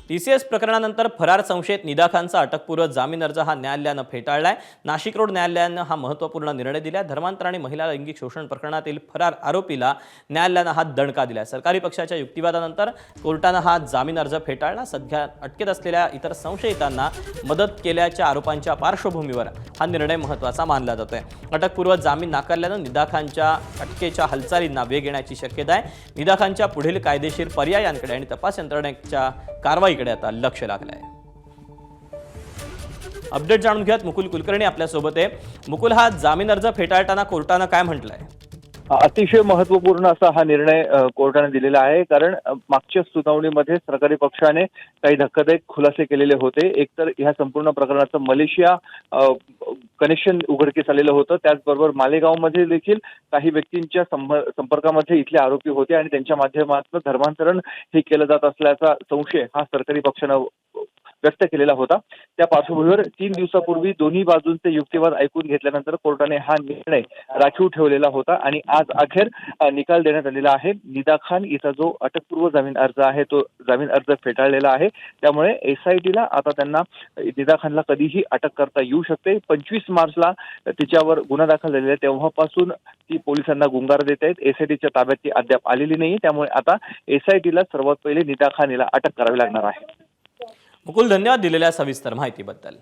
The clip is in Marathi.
TCS प्रकरणानंतर फरार संशयित निदा खानचा अटकपूर्व जामीन अर्ज हा न्यायालयानं फेटाळलाय। नाशिक रोड न्यायालयानं हा महत्त्वपूर्ण निर्णय दिलाय। धर्मांतर आणि महिला लैंगिक शोषण प्रकरणातील फरार आरोपीला न्यायालयानं हा दणका दिलाय। सरकारी पक्षाच्या युक्तिवादानंतर कोर्टानं हा जामीन अर्ज फेटाळला। सध्या अटकेत असलेल्या इतर संशयितांना मदत केल्याच्या आरोपांच्या पार्श्वभूमीवर हा निर्णय महत्त्वाचा मानला जातोय। अटकपूर्व जामीन नाकारल्यानं निदा खानच्या अटकेच्या हालचालींना वेग येण्याची शक्यता आहे। निदा खानच्या पुढील कायदेशीर पर्यायांकडे आणि तपास यंत्रणेच्या कारवाईकडे आता लक्ष लागलं आहे। अपडेट जाणून घेऊयात, मुकुल कुलकर्णी आपल्या सोबत आहे। मुकुल, हा जामीन अर्ज फेटाळताना कोर्टानं काय म्हटलंय? अतिशय महत्त्वपूर्ण असा हा निर्णय कोर्टाने दिलेला आहे। कारण मागच्या सुनावणीमध्ये सरकारी पक्षाने काही धक्कादायक खुलासे केलेले होते। एकतर ह्या संपूर्ण प्रकरणाचं मलेशिया कनेक्शन उघडकीस आलेलं होतं। त्याचबरोबर मालेगावमध्ये देखील काही व्यक्तींच्या संपर्कामध्ये इथले आरोपी होते आणि त्यांच्या माध्यमातून धर्मांतरण हे केलं जात असल्याचा संशय हा सरकारी पक्षानं व्यक्त केलेला होता। त्या पार्श्वभूमीवर 3 दिवसापूर्वी दोन्ही बाजूंचे युक्तिवाद ऐकून घेतल्यानंतर कोर्टाने हा निर्णय राखीव ठेवलेला होता आणि आज अखेर निकाल देण्यात आलेला आहे। निदा खान हिचा जो अटकपूर्व जामीन अर्ज आहे तो जामीन अर्ज फेटाळलेला आहे। त्यामुळे SITला आता त्यांना निदा खानला कधीही अटक करता येऊ शकते। 25 मार्चला तिच्यावर गुन्हा दाखल झालेला आहे, तेव्हापासून ती पोलिसांना गुंगार देत आहेत। SITच्या ताब्यात ती अद्याप आलेली नाही, त्यामुळे आता SITला सर्वात पहिले निदा खान हिला अटक करावी लागणार आहे। मुकुल, धन्यवाद दिलेल्या सविस्तर माहितीबद्दल।